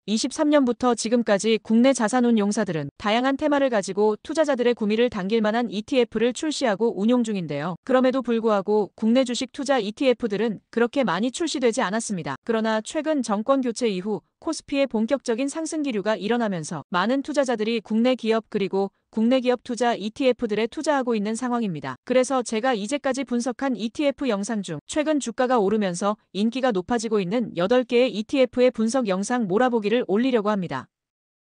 2023년부터 지금까지 국내 자산운용사들은 다양한 테마를 가지고 투자자들의 구미를 당길 만한 ETF를 출시하고 운용 중인데요. 그럼에도 불구하고 국내 주식 투자 ETF들은 그렇게 많이 출시되지 않았습니다. 그러나 최근 정권 교체 이후 코스피의 본격적인 상승 기류가 일어나면서 많은 투자자들이 국내 기업 그리고 국내 기업 투자 ETF들에 투자하고 있는 상황입니다. 그래서 제가 이제까지 분석한 ETF 영상 중 최근 주가가 오르면서 인기가 높아지고 있는 8개의 ETF의 분석 영상 몰아보기를 올리려고 합니다.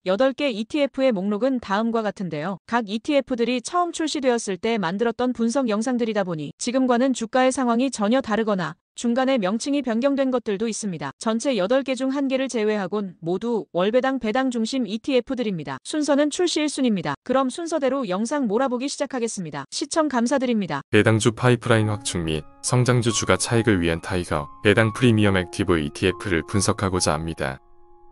8개 ETF의 목록은 다음과 같은데요. 각 ETF들이 처음 출시되었을 때 만들었던 분석 영상들이다 보니 지금과는 주가의 상황이 전혀 다르거나 중간에 명칭이 변경된 것들도 있습니다. 전체 8개 중 1개를 제외하곤 모두 월배당 배당 중심 ETF들입니다. 순서는 출시 1순위입니다. 그럼 순서대로 영상 몰아보기 시작하겠습니다. 시청 감사드립니다. 배당주 파이프라인 확충 및 성장주 주가 차익을 위한 타이거 배당 프리미엄 액티브 ETF를 분석하고자 합니다.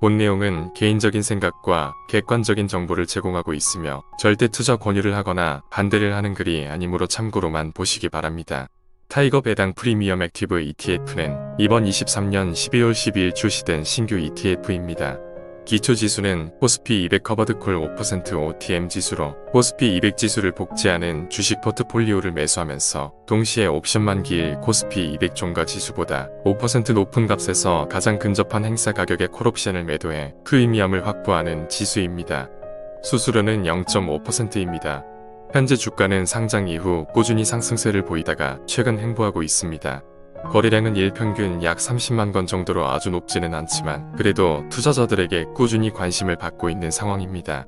본 내용은 개인적인 생각과 객관적인 정보를 제공하고 있으며 절대 투자 권유를 하거나 반대를 하는 글이 아니므로 참고로만 보시기 바랍니다. 타이거 배당 프리미엄 액티브 ETF는 이번 23년 12월 12일 출시된 신규 ETF입니다. 기초지수는 코스피 200 커버드콜 5% OTM 지수로 코스피 200 지수를 복제하는 주식 포트폴리오를 매수하면서 동시에 옵션 만기일 코스피 200 종가 지수보다 5% 높은 값에서 가장 근접한 행사 가격의 콜옵션을 매도해 프리미엄을 확보하는 지수입니다. 수수료는 0.5%입니다. 현재 주가는 상장 이후 꾸준히 상승세를 보이다가 최근 횡보하고 있습니다. 거래량은 일평균 약 30만 건 정도로 아주 높지는 않지만 그래도 투자자들에게 꾸준히 관심을 받고 있는 상황입니다.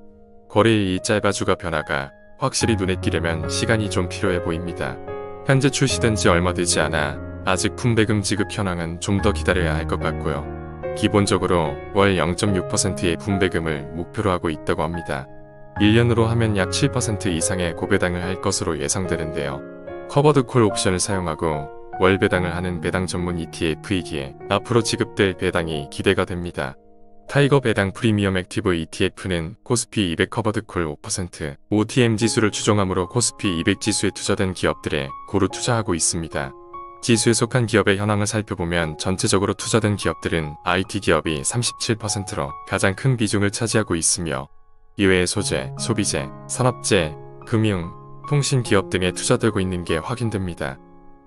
거래일이 짧아 주가 변화가 확실히 눈에 띄려면 시간이 좀 필요해 보입니다. 현재 출시된 지 얼마 되지 않아 아직 분배금 지급 현황은 좀 더 기다려야 할 것 같고요. 기본적으로 월 0.6%의 분배금을 목표로 하고 있다고 합니다. 1년으로 하면 약 7% 이상의 고배당을 할 것으로 예상되는데요. 커버드 콜 옵션을 사용하고 월 배당을 하는 배당 전문 ETF이기에 앞으로 지급될 배당이 기대가 됩니다. 타이거 배당 프리미엄 액티브 ETF는 코스피 200 커버드 콜 5% OTM 지수를 추종하므로 코스피 200 지수에 투자된 기업들에 고루 투자하고 있습니다. 지수에 속한 기업의 현황을 살펴보면 전체적으로 투자된 기업들은 IT 기업이 37%로 가장 큰 비중을 차지하고 있으며 이외에 소재, 소비재, 산업재, 금융, 통신 기업 등에 투자되고 있는 게 확인됩니다.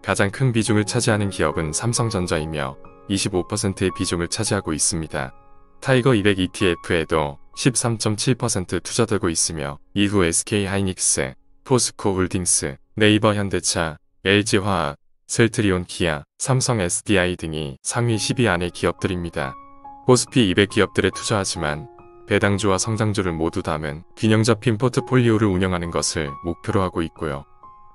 가장 큰 비중을 차지하는 기업은 삼성전자이며 25%의 비중을 차지하고 있습니다. 타이거 200 ETF에도 13.7% 투자되고 있으며 이후 SK하이닉스, 포스코 홀딩스, 네이버 현대차, LG화학, 셀트리온 기아, 삼성 SDI 등이 상위 10위 안의 기업들입니다. 코스피 200 기업들에 투자하지만 배당주와 성장주를 모두 담은 균형 잡힌 포트폴리오를 운영하는 것을 목표로 하고 있고요.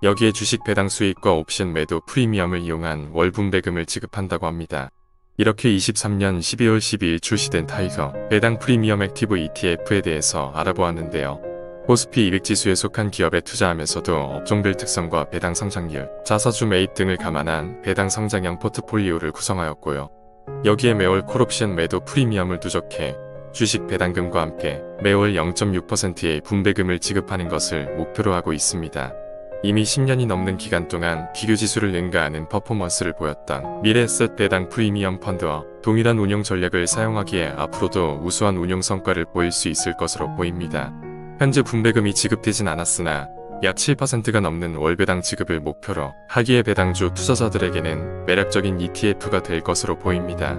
여기에 주식 배당 수익과 옵션 매도 프리미엄을 이용한 월 분배금을 지급한다고 합니다. 이렇게 23년 12월 12일 출시된 타이거 배당 프리미엄 액티브 ETF에 대해서 알아보았는데요. 코스피 200 지수에 속한 기업에 투자하면서도 업종별 특성과 배당 성장률, 자사주 매입 등을 감안한 배당 성장형 포트폴리오를 구성하였고요. 여기에 매월 콜옵션 매도 프리미엄을 누적해 주식 배당금과 함께 매월 0.6%의 분배금을 지급하는 것을 목표로 하고 있습니다. 이미 10년이 넘는 기간 동안 기교지수를 능가하는 퍼포먼스를 보였던 미래에셋 배당 프리미엄 펀드와 동일한 운용 전략을 사용하기에 앞으로도 우수한 운용 성과를 보일 수 있을 것으로 보입니다. 현재 분배금이 지급되진 않았으나 약 7%가 넘는 월배당 지급을 목표로 하기에 배당주 투자자들에게는 매력적인 ETF가 될 것으로 보입니다.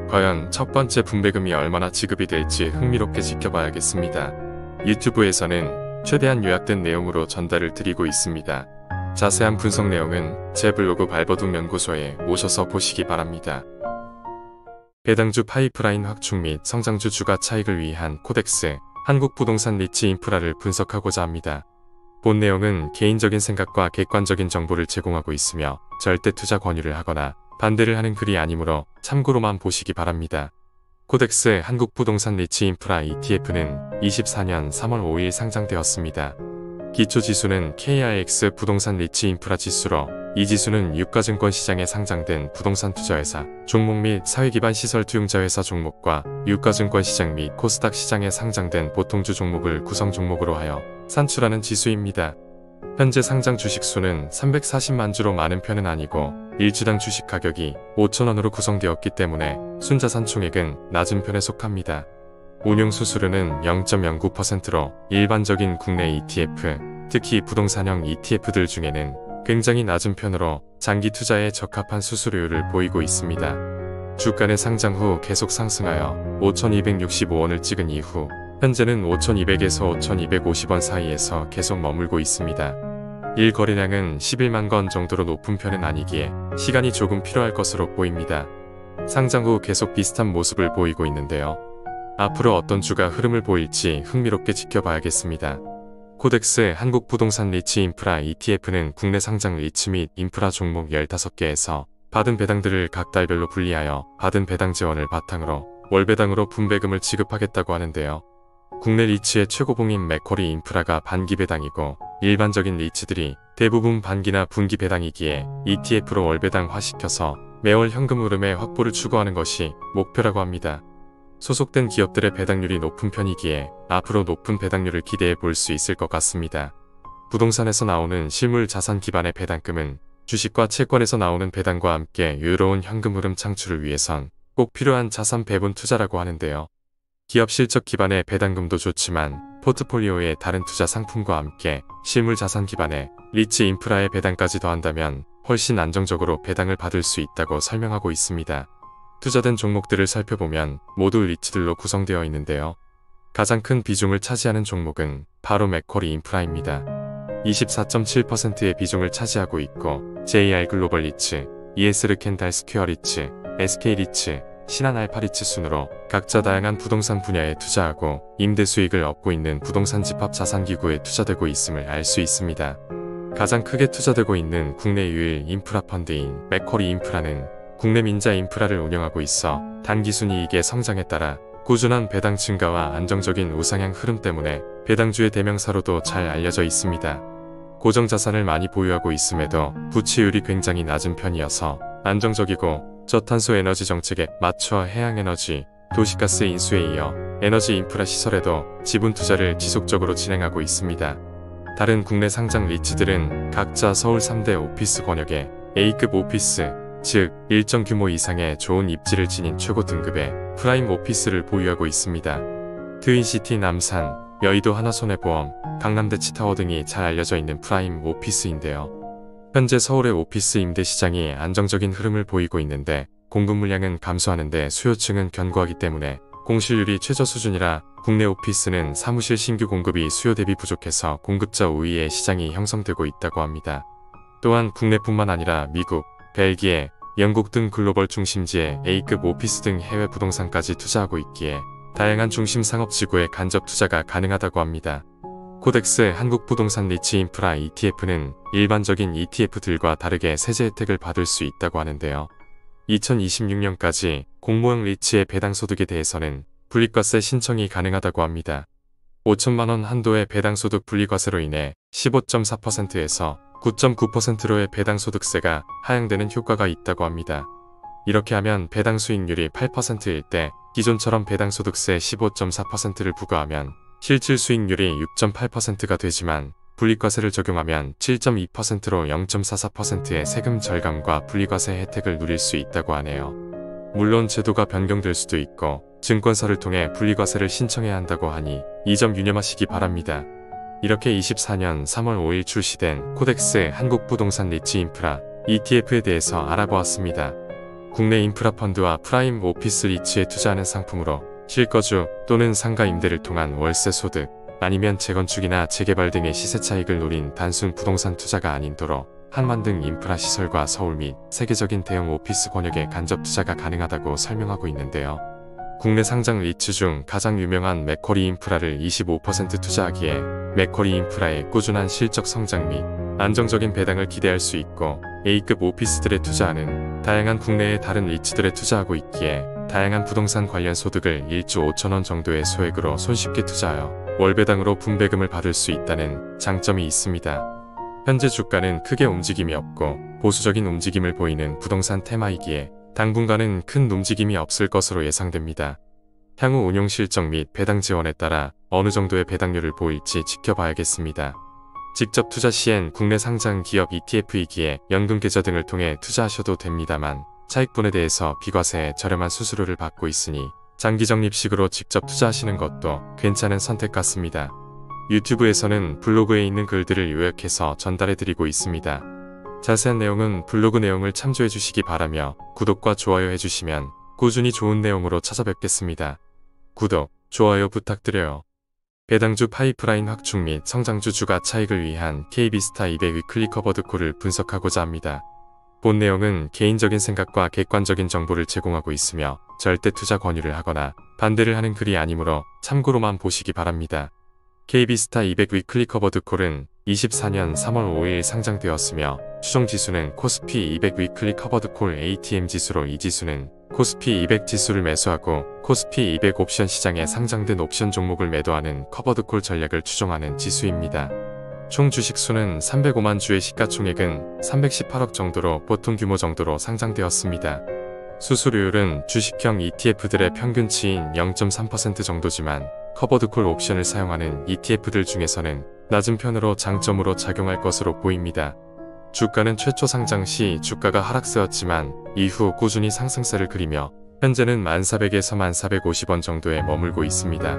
과연 첫 번째 분배금이 얼마나 지급이 될지 흥미롭게 지켜봐야겠습니다. 유튜브에서는 최대한 요약된 내용으로 전달을 드리고 있습니다. 자세한 분석 내용은 제 블로그 발버둥 연구소에 오셔서 보시기 바랍니다. 배당주 파이프라인 확충 및 성장주 주가 차익을 위한 코덱스 한국부동산 리츠 인프라를 분석하고자 합니다. 본 내용은 개인적인 생각과 객관적인 정보를 제공하고 있으며 절대 투자 권유를 하거나 반대를 하는 글이 아니므로 참고로만 보시기 바랍니다. 코덱스 한국부동산 리츠 인프라 ETF는 24년 3월 5일 상장되었습니다. 기초지수는 KIX 부동산 리츠 인프라 지수로 이 지수는 유가증권 시장에 상장된 부동산 투자회사 종목 및 사회기반 시설 투용자회사 종목과 유가증권 시장 및 코스닥 시장에 상장된 보통주 종목을 구성 종목으로 하여 산출하는 지수입니다. 현재 상장 주식수는 340만 주로 많은 편은 아니고 1주당 주식 가격이 5,000원으로 구성되었기 때문에 순자산 총액은 낮은 편에 속합니다. 운용 수수료는 0.09%로 일반적인 국내 ETF, 특히 부동산형 ETF들 중에는 굉장히 낮은 편으로 장기 투자에 적합한 수수료율을 보이고 있습니다. 주가는 상장 후 계속 상승하여 5,265원을 찍은 이후 현재는 5,200에서 5,250원 사이에서 계속 머물고 있습니다. 일 거래량은 11만 건 정도로 높은 편은 아니기에 시간이 조금 필요할 것으로 보입니다. 상장 후 계속 비슷한 모습을 보이고 있는데요. 앞으로 어떤 주가 흐름을 보일지 흥미롭게 지켜봐야겠습니다. 코덱스 한국부동산 리츠인프라 ETF는 국내 상장 리츠 및 인프라 종목 15개에서 받은 배당들을 각 달별로 분리하여 받은 배당 지원을 바탕으로 월배당으로 분배금을 지급하겠다고 하는데요. 국내 리츠의 최고봉인 맥쿼리 인프라가 반기 배당이고 일반적인 리츠들이 대부분 반기나 분기 배당이기에 ETF로 월배당화시켜서 매월 현금 흐름의 확보를 추구하는 것이 목표라고 합니다. 소속된 기업들의 배당률이 높은 편이기에 앞으로 높은 배당률을 기대해 볼 수 있을 것 같습니다. 부동산에서 나오는 실물 자산 기반의 배당금은 주식과 채권에서 나오는 배당과 함께 여유로운 현금 흐름 창출을 위해선 꼭 필요한 자산 배분 투자라고 하는데요. 기업 실적 기반의 배당금도 좋지만 포트폴리오의 다른 투자 상품과 함께 실물 자산 기반의 리츠 인프라의 배당까지 더한다면 훨씬 안정적으로 배당을 받을 수 있다고 설명하고 있습니다. 투자된 종목들을 살펴보면 모두 리츠들로 구성되어 있는데요. 가장 큰 비중을 차지하는 종목은 바로 맥쿼리 인프라입니다. 24.7%의 비중을 차지하고 있고 JR 글로벌 리츠, ES 르켄달 스퀘어 리츠, SK 리츠, 신한 알파 리츠 순으로 각자 다양한 부동산 분야에 투자하고 임대 수익을 얻고 있는 부동산 집합 자산기구에 투자되고 있음을 알 수 있습니다. 가장 크게 투자되고 있는 국내 유일 인프라 펀드인 맥쿼리 인프라는 국내 민자 인프라를 운영하고 있어 단기순이익의 성장에 따라 꾸준한 배당 증가와 안정적인 우상향 흐름 때문에 배당주의 대명사로도 잘 알려져 있습니다. 고정자산을 많이 보유하고 있음에도 부채율이 굉장히 낮은 편이어서 안정적이고 저탄소 에너지 정책에 맞춰 해양에너지, 도시가스 인수에 이어 에너지 인프라 시설에도 지분 투자를 지속적으로 진행하고 있습니다. 다른 국내 상장 리츠들은 각자 서울 3대 오피스 권역에 A급 오피스, 즉 일정 규모 이상의 좋은 입지를 지닌 최고 등급의 프라임 오피스를 보유하고 있습니다. 트윈시티 남산, 여의도 하나손해보험, 강남대치타워 등이 잘 알려져 있는 프라임 오피스인데요. 현재 서울의 오피스 임대 시장이 안정적인 흐름을 보이고 있는데 공급 물량은 감소하는데 수요층은 견고하기 때문에 공실률이 최저 수준이라 국내 오피스는 사무실 신규 공급이 수요 대비 부족해서 공급자 우위의 시장이 형성되고 있다고 합니다. 또한 국내뿐만 아니라 미국, 벨기에, 영국 등 글로벌 중심지의 A급 오피스 등 해외 부동산까지 투자하고 있기에 다양한 중심 상업지구에 간접 투자가 가능하다고 합니다. 코덱스 한국부동산 리츠인프라 ETF는 일반적인 ETF들과 다르게 세제 혜택을 받을 수 있다고 하는데요. 2026년까지 공모형 리츠의 배당소득에 대해서는 분리과세 신청이 가능하다고 합니다. 5천만원 한도의 배당소득 분리과세로 인해 15.4%에서 9.9%로의 배당소득세가 하향되는 효과가 있다고 합니다. 이렇게 하면 배당 수익률이 8%일 때 기존처럼 배당소득세 15.4%를 부과하면 실질 수익률이 6.8%가 되지만 분리과세를 적용하면 7.2%로 0.44%의 세금 절감과 분리과세 혜택을 누릴 수 있다고 하네요. 물론 제도가 변경될 수도 있고 증권사를 통해 분리과세를 신청해야 한다고 하니 이 점 유념하시기 바랍니다. 이렇게 24년 3월 5일 출시된 코덱스 한국부동산 리츠인프라 ETF에 대해서 알아보았습니다. 국내 인프라 펀드와 프라임 오피스 리츠에 투자하는 상품으로 실거주 또는 상가 임대를 통한 월세 소득 아니면 재건축이나 재개발 등의 시세 차익을 노린 단순 부동산 투자가 아닌 도로 항만 등 인프라 시설과 서울 및 세계적인 대형 오피스 권역에 간접 투자가 가능하다고 설명하고 있는데요. 국내 상장 리츠 중 가장 유명한 맥쿼리 인프라를 25% 투자하기에 맥쿼리 인프라의 꾸준한 실적 성장 및 안정적인 배당을 기대할 수 있고 A급 오피스들에 투자하는 다양한 국내의 다른 리츠들에 투자하고 있기에 다양한 부동산 관련 소득을 1조 5천원 정도의 소액으로 손쉽게 투자하여 월배당으로 분배금을 받을 수 있다는 장점이 있습니다. 현재 주가는 크게 움직임이 없고 보수적인 움직임을 보이는 부동산 테마이기에 당분간은 큰 움직임이 없을 것으로 예상됩니다. 향후 운용 실적 및 배당 지원에 따라 어느 정도의 배당률을 보일지 지켜봐야겠습니다. 직접 투자 시엔 국내 상장 기업 ETF이기에 연금 계좌 등을 통해 투자하셔도 됩니다만 차익분에 대해서 비과세 저렴한 수수료를 받고 있으니 장기 적립식으로 직접 투자하시는 것도 괜찮은 선택 같습니다. 유튜브에서는 블로그에 있는 글들을 요약해서 전달해드리고 있습니다. 자세한 내용은 블로그 내용을 참조해 주시기 바라며 구독과 좋아요 해주시면 꾸준히 좋은 내용으로 찾아뵙겠습니다. 구독, 좋아요 부탁드려요. 배당주 파이프라인 확충 및 성장주 주가 차익을 위한 KB스타 200 위클리 커버드콜을 분석하고자 합니다. 본 내용은 개인적인 생각과 객관적인 정보를 제공하고 있으며 절대 투자 권유를 하거나 반대를 하는 글이 아니므로 참고로만 보시기 바랍니다. KB스타 200 위클리 커버드콜은 24년 3월 5일 상장되었으며 추정 지수는 코스피 200 위클리 커버드콜 ATM 지수로 이 지수는 코스피 200 지수를 매수하고 코스피 200 옵션 시장에 상장된 옵션 종목을 매도하는 커버드콜 전략을 추종하는 지수입니다. 총 주식수는 305만 주의 시가총액은 318억 정도로 보통 규모 정도로 상장되었습니다. 수수료율은 주식형 ETF들의 평균치인 0.3% 정도지만 커버드콜 옵션을 사용하는 ETF들 중에서는 낮은 편으로 장점으로 작용할 것으로 보입니다. 주가는 최초 상장 시 주가가 하락세였지만 이후 꾸준히 상승세를 그리며 현재는 1,400에서 1,450원 정도에 머물고 있습니다.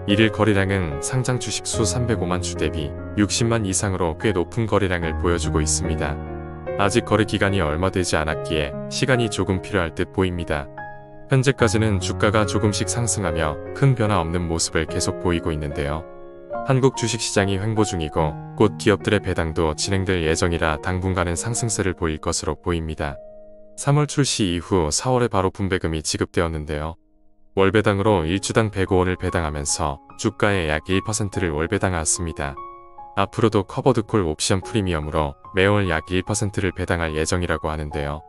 1일 거래량은 상장 주식수 305만 주 대비 60만 이상으로 꽤 높은 거래량을 보여주고 있습니다. 아직 거래 기간이 얼마 되지 않았기에 시간이 조금 필요할 듯 보입니다. 현재까지는 주가가 조금씩 상승하며 큰 변화 없는 모습을 계속 보이고 있는데요. 한국 주식시장이 횡보 중이고 곧 기업들의 배당도 진행될 예정이라 당분간은 상승세를 보일 것으로 보입니다. 3월 출시 이후 4월에 바로 분배금이 지급되었는데요. 월배당으로 1주당 105원을 배당하면서 주가의 약 1%를 월배당하였습니다. 앞으로도 커버드콜 옵션 프리미엄으로 매월 약 1%를 배당할 예정이라고 하는데요.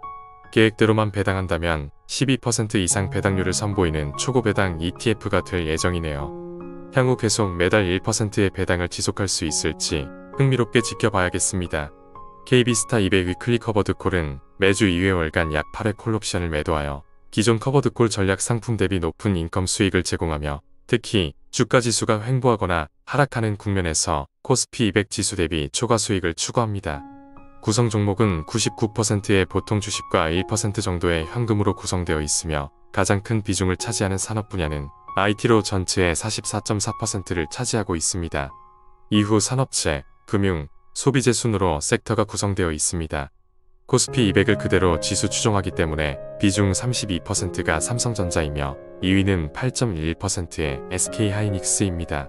계획대로만 배당한다면 12% 이상 배당률을 선보이는 초고배당 ETF가 될 예정이네요. 향후 계속 매달 1%의 배당을 지속할 수 있을지 흥미롭게 지켜봐야겠습니다. KB스타 200 위클리 커버드콜은 매주 2회 월간 약 8회 콜옵션을 매도하여 기존 커버드콜 전략 상품 대비 높은 인컴 수익을 제공하며 특히 주가 지수가 횡보하거나 하락하는 국면에서 코스피 200 지수 대비 초과 수익을 추구합니다. 구성 종목은 99%의 보통 주식과 1% 정도의 현금으로 구성되어 있으며 가장 큰 비중을 차지하는 산업 분야는 IT로 전체의 44.4%를 차지하고 있습니다. 이후 산업재, 금융, 소비재 순으로 섹터가 구성되어 있습니다. 코스피 200을 그대로 지수 추종하기 때문에 비중 32%가 삼성전자이며 2위는 8.11%의 SK하이닉스입니다.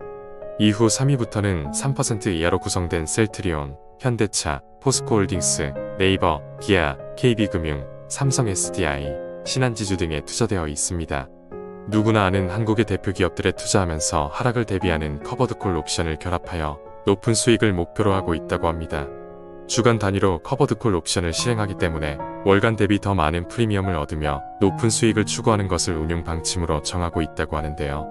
이후 3위부터는 3% 이하로 구성된 셀트리온, 현대차, 포스코홀딩스, 네이버, 기아, KB금융, 삼성 SDI, 신한지주 등에 투자되어 있습니다. 누구나 아는 한국의 대표 기업들에 투자하면서 하락을 대비하는 커버드콜 옵션을 결합하여 높은 수익을 목표로 하고 있다고 합니다. 주간 단위로 커버드콜 옵션을 실행하기 때문에 월간 대비 더 많은 프리미엄을 얻으며 높은 수익을 추구하는 것을 운용 방침으로 정하고 있다고 하는데요.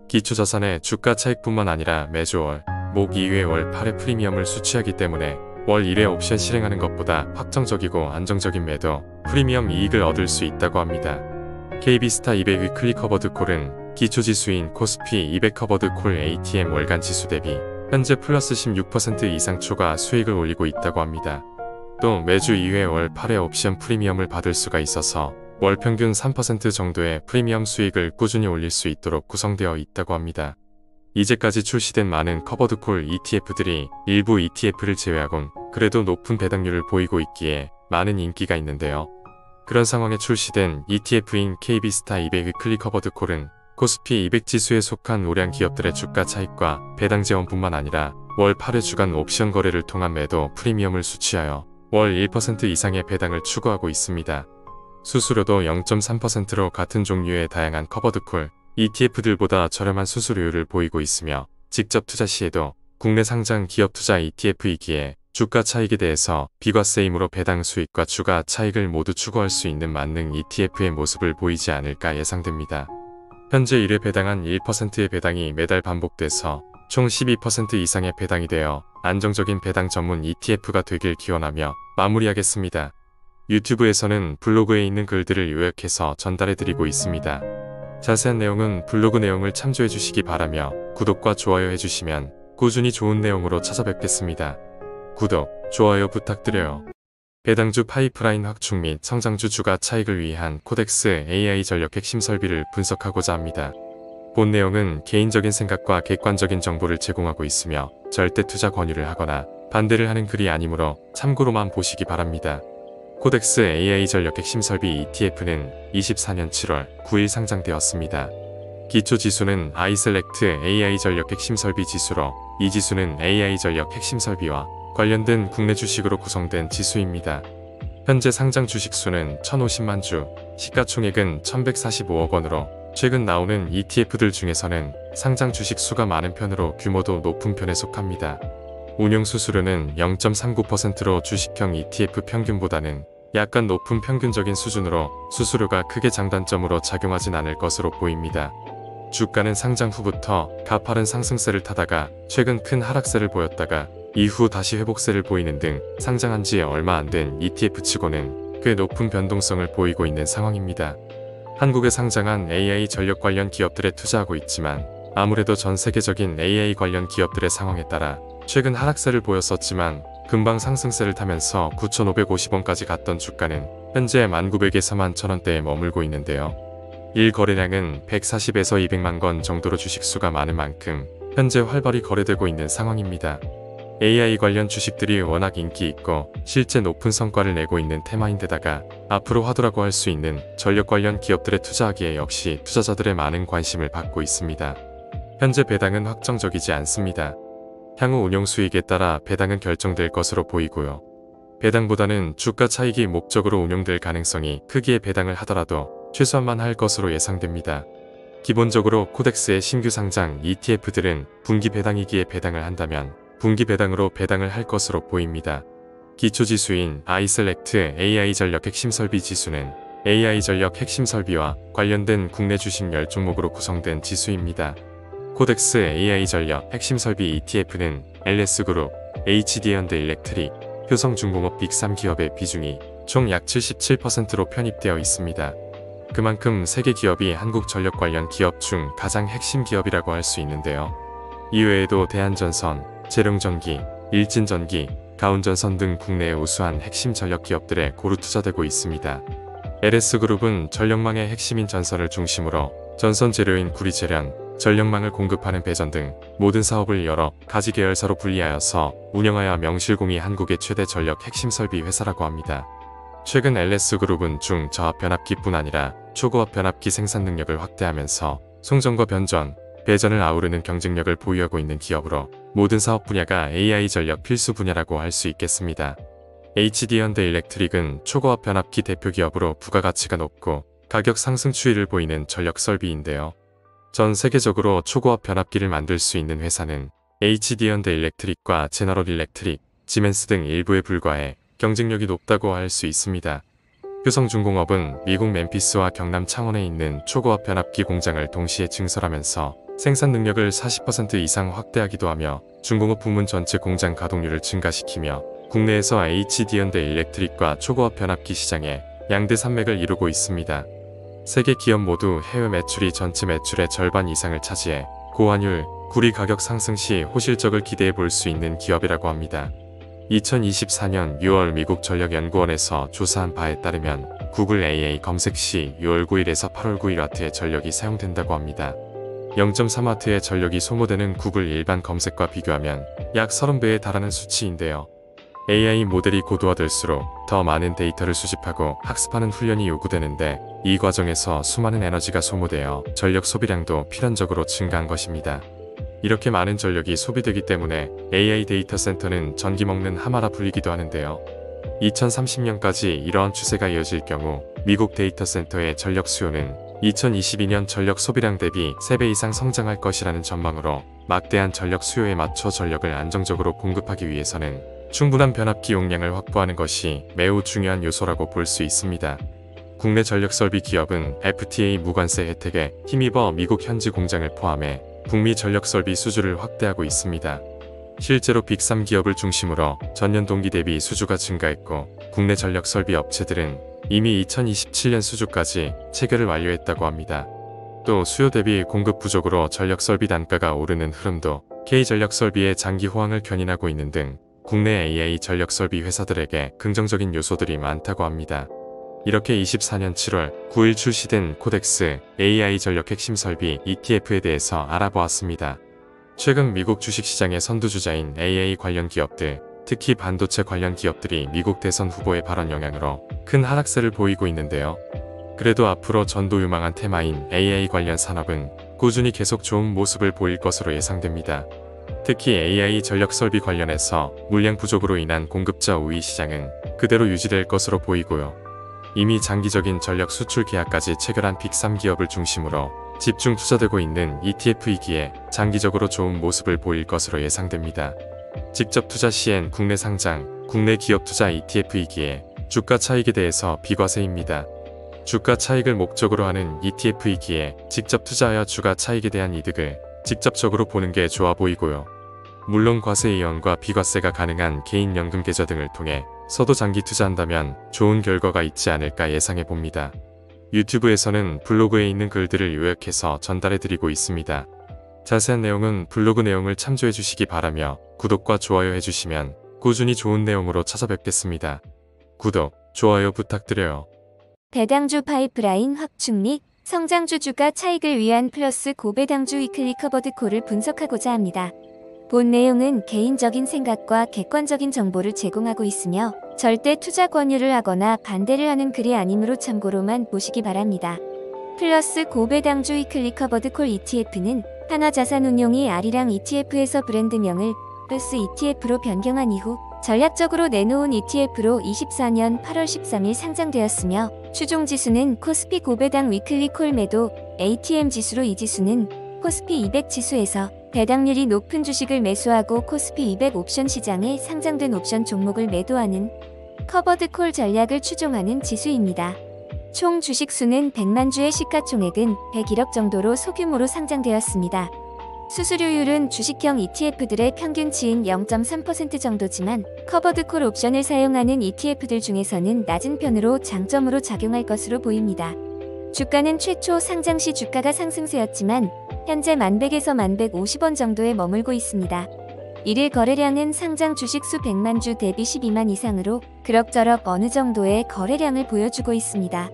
기초자산의 주가 차익뿐만 아니라 매주 월, 목 2회 월 8회 프리미엄을 수취하기 때문에 월 1회 옵션 실행하는 것보다 확정적이고 안정적인 매도, 프리미엄 이익을 얻을 수 있다고 합니다. KB스타 200 위클리 커버드콜은 기초지수인 코스피 200 커버드콜 ATM 월간 지수 대비 현재 플러스 16% 이상 초과 수익을 올리고 있다고 합니다. 또 매주 2회 월 8회 옵션 프리미엄을 받을 수가 있어서 월 평균 3% 정도의 프리미엄 수익을 꾸준히 올릴 수 있도록 구성되어 있다고 합니다. 이제까지 출시된 많은 커버드콜 ETF들이 일부 ETF를 제외하곤 그래도 높은 배당률을 보이고 있기에 많은 인기가 있는데요. 그런 상황에 출시된 ETF인 KB스타 200 위클리 커버드콜은 코스피 200 지수에 속한 우량 기업들의 주가 차익과 배당 재원뿐만 아니라 월 8회 주간 옵션 거래를 통한 매도 프리미엄을 수취하여 월 1% 이상의 배당을 추구하고 있습니다. 수수료도 0.3%로 같은 종류의 다양한 커버드콜 ETF들보다 저렴한 수수료율을 보이고 있으며 직접 투자 시에도 국내 상장 기업 투자 ETF이기에 주가 차익에 대해서 비과세이므로 배당 수익과 주가 차익을 모두 추구할 수 있는 만능 ETF의 모습을 보이지 않을까 예상됩니다. 현재 1회 배당한 1%의 배당이 매달 반복돼서 총 12% 이상의 배당이 되어 안정적인 배당 전문 ETF가 되길 기원하며 마무리하겠습니다. 유튜브에서는 블로그에 있는 글들을 요약해서 전달해드리고 있습니다. 자세한 내용은 블로그 내용을 참조해 주시기 바라며 구독과 좋아요 해주시면 꾸준히 좋은 내용으로 찾아뵙겠습니다. 구독, 좋아요 부탁드려요. 배당주 파이프라인 확충 및 성장주 주가 차익을 위한 코덱스 AI 전력 핵심 설비를 분석하고자 합니다. 본 내용은 개인적인 생각과 객관적인 정보를 제공하고 있으며 절대 투자 권유를 하거나 반대를 하는 글이 아니므로 참고로만 보시기 바랍니다. 코덱스 AI 전력 핵심 설비 ETF는 24년 7월 9일 상장되었습니다. 기초 지수는 아이셀렉트 AI 전력 핵심 설비 지수로 이 지수는 AI 전력 핵심 설비와 관련된 국내 주식으로 구성된 지수입니다. 현재 상장 주식 수는 1050만 주, 시가총액은 1145억 원으로 최근 나오는 ETF들 중에서는 상장 주식 수가 많은 편으로 규모도 높은 편에 속합니다. 운용 수수료는 0.39%로 주식형 ETF 평균보다는 약간 높은 평균적인 수준으로 수수료가 크게 장단점으로 작용하진 않을 것으로 보입니다. 주가는 상장 후부터 가파른 상승세를 타다가 최근 큰 하락세를 보였다가 이후 다시 회복세를 보이는 등 상장한 지 얼마 안 된 ETF치고는 꽤 높은 변동성을 보이고 있는 상황입니다. 한국에 상장한 AI 전력 관련 기업들에 투자하고 있지만 아무래도 전 세계적인 AI 관련 기업들의 상황에 따라 최근 하락세를 보였었지만 금방 상승세를 타면서 9,550원까지 갔던 주가는 현재 1,900에서 11,000원대에 머물고 있는데요. 일 거래량은 140에서 200만 건 정도로 주식수가 많은 만큼 현재 활발히 거래되고 있는 상황입니다. AI 관련 주식들이 워낙 인기 있고 실제 높은 성과를 내고 있는 테마인데다가 앞으로 화두라고 할 수 있는 전력 관련 기업들에 투자하기에 역시 투자자들의 많은 관심을 받고 있습니다. 현재 배당은 확정적이지 않습니다. 향후 운용 수익에 따라 배당은 결정될 것으로 보이고요. 배당보다는 주가 차익이 목적으로 운용될 가능성이 크기에 배당을 하더라도 최소한만 할 것으로 예상됩니다. 기본적으로 코덱스의 신규 상장 ETF들은 분기 배당이기에 배당을 한다면 분기 배당으로 배당을 할 것으로 보입니다. 기초지수인 아이셀렉트 AI 전력 핵심 설비 지수는 AI 전력 핵심 설비와 관련된 국내 주식 10종목으로 구성된 지수입니다. 코덱스 AI 전력 핵심 설비 ETF는 LS그룹, HD현대일렉트릭, 효성중공업 빅3 기업의 비중이 총 약 77%로 편입되어 있습니다. 그만큼 세계 기업이 한국 전력 관련 기업 중 가장 핵심 기업이라고 할 수 있는데요. 이외에도 대한전선, 재룡전기, 일진전기, 가운전선 등 국내의 우수한 핵심 전력 기업들에 고루 투자되고 있습니다. LS그룹은 전력망의 핵심인 전선을 중심으로 전선 재료인 구리재련, 전력망을 공급하는 배전 등 모든 사업을 여러 가지 계열사로 분리하여서 운영하여 명실공히 한국의 최대 전력 핵심 설비 회사라고 합니다. 최근 LS그룹은 중저압 변압기뿐 아니라 초고압 변압기 생산 능력을 확대하면서 송전과 변전, 배전을 아우르는 경쟁력을 보유하고 있는 기업으로 모든 사업 분야가 AI 전력 필수 분야라고 할 수 있겠습니다. HD현대일렉트릭은 초고압 변압기 대표 기업으로 부가가치가 높고 가격 상승 추이를 보이는 전력 설비인데요. 전 세계적으로 초고압 변압기를 만들 수 있는 회사는 HD현대일렉트릭과 제너럴일렉트릭, 지멘스 등 일부에 불과해 경쟁력이 높다고 할 수 있습니다. 효성중공업은 미국 멤피스와 경남 창원에 있는 초고압 변압기 공장을 동시에 증설하면서 생산 능력을 40% 이상 확대하기도 하며 중공업 부문 전체 공장 가동률을 증가시키며 국내에서 HD현대일렉트릭과 초고압 변압기 시장에 양대 산맥을 이루고 있습니다. 세계 기업 모두 해외 매출이 전체 매출의 절반 이상을 차지해 고환율, 구리 가격 상승 시 호실적을 기대해 볼 수 있는 기업이라고 합니다. 2024년 6월 미국 전력연구원에서 조사한 바에 따르면 구글 AA 검색 시 6월 9일에서 8월 9일 와트의 전력이 사용된다고 합니다. 0.3와트의 전력이 소모되는 구글 일반 검색과 비교하면 약 30배에 달하는 수치인데요. AI 모델이 고도화될수록 더 많은 데이터를 수집하고 학습하는 훈련이 요구되는데 이 과정에서 수많은 에너지가 소모되어 전력 소비량도 필연적으로 증가한 것입니다. 이렇게 많은 전력이 소비되기 때문에 AI 데이터 센터는 전기 먹는 하마라 불리기도 하는데요. 2030년까지 이러한 추세가 이어질 경우 미국 데이터 센터의 전력 수요는 2022년 전력 소비량 대비 3배 이상 성장할 것이라는 전망으로 막대한 전력 수요에 맞춰 전력을 안정적으로 공급하기 위해서는 충분한 변압기 용량을 확보하는 것이 매우 중요한 요소라고 볼 수 있습니다. 국내 전력설비 기업은 FTA 무관세 혜택에 힘입어 미국 현지 공장을 포함해 북미 전력설비 수주를 확대하고 있습니다. 실제로 빅3 기업을 중심으로 전년 동기 대비 수주가 증가했고 국내 전력설비 업체들은 이미 2027년 수주까지 체결을 완료했다고 합니다. 또 수요 대비 공급 부족으로 전력설비 단가가 오르는 흐름도 K전력설비의 장기 호황을 견인하고 있는 등 국내 AI 전력 설비 회사들에게 긍정적인 요소들이 많다고 합니다. 이렇게 24년 7월 9일 출시된 코덱스 AI 전력 핵심 설비 ETF에 대해서 알아보았습니다. 최근 미국 주식시장의 선두주자인 AI 관련 기업들, 특히 반도체 관련 기업들이 미국 대선 후보의 발언 영향으로 큰 하락세를 보이고 있는데요. 그래도 앞으로 전도유망한 테마인 AI 관련 산업은 꾸준히 계속 좋은 모습을 보일 것으로 예상됩니다. 특히 AI 전력 설비 관련해서 물량 부족으로 인한 공급자 우위 시장은 그대로 유지될 것으로 보이고요. 이미 장기적인 전력 수출 계약까지 체결한 빅3 기업을 중심으로 집중 투자되고 있는 ETF이기에 장기적으로 좋은 모습을 보일 것으로 예상됩니다. 직접 투자 시엔 국내 상장, 국내 기업 투자 ETF이기에 주가 차익에 대해서 비과세입니다. 주가 차익을 목적으로 하는 ETF이기에 직접 투자하여 주가 차익에 대한 이득을 직접적으로 보는 게 좋아 보이고요. 물론 과세 이연과 비과세가 가능한 개인연금 계좌 등을 통해 서도 장기 투자한다면 좋은 결과가 있지 않을까 예상해 봅니다. 유튜브에서는 블로그에 있는 글들을 요약해서 전달해 드리고 있습니다. 자세한 내용은 블로그 내용을 참조해 주시기 바라며 구독과 좋아요 해주시면 꾸준히 좋은 내용으로 찾아뵙겠습니다. 구독, 좋아요 부탁드려요. 배당주 파이프라인 확충 및 성장주 주가 차익을 위한 플러스 고배당주 위클리 커버드 콜을 분석하고자 합니다. 본 내용은 개인적인 생각과 객관적인 정보를 제공하고 있으며 절대 투자 권유를 하거나 반대를 하는 글이 아니므로 참고로만 보시기 바랍니다. 플러스 고배당주 위클리 커버드 콜 ETF는 하나자산운용이 아리랑 ETF에서 브랜드명을 플러스 ETF로 변경한 이후 전략적으로 내놓은 ETF로 24년 8월 13일 상장되었으며 추종지수는 코스피 고배당 위클리 콜 매도 ATM 지수로 이 지수는 코스피 200 지수에서 배당률이 높은 주식을 매수하고 코스피 200 옵션 시장에 상장된 옵션 종목을 매도하는 커버드 콜 전략을 추종하는 지수입니다. 총 주식수는 100만 주의 시가총액은 101억 정도로 소규모로 상장되었습니다. 수수료율은 주식형 ETF들의 평균치인 0.3% 정도지만 커버드 콜 옵션을 사용하는 ETF들 중에서는 낮은 편으로 장점으로 작용할 것으로 보입니다. 주가는 최초 상장 시 주가가 상승세였지만 현재 1100에서 1150원 정도에 머물고 있습니다. 일일 거래량은 상장 주식수 100만 주 대비 12만 이상으로 그럭저럭 어느 정도의 거래량을 보여주고 있습니다.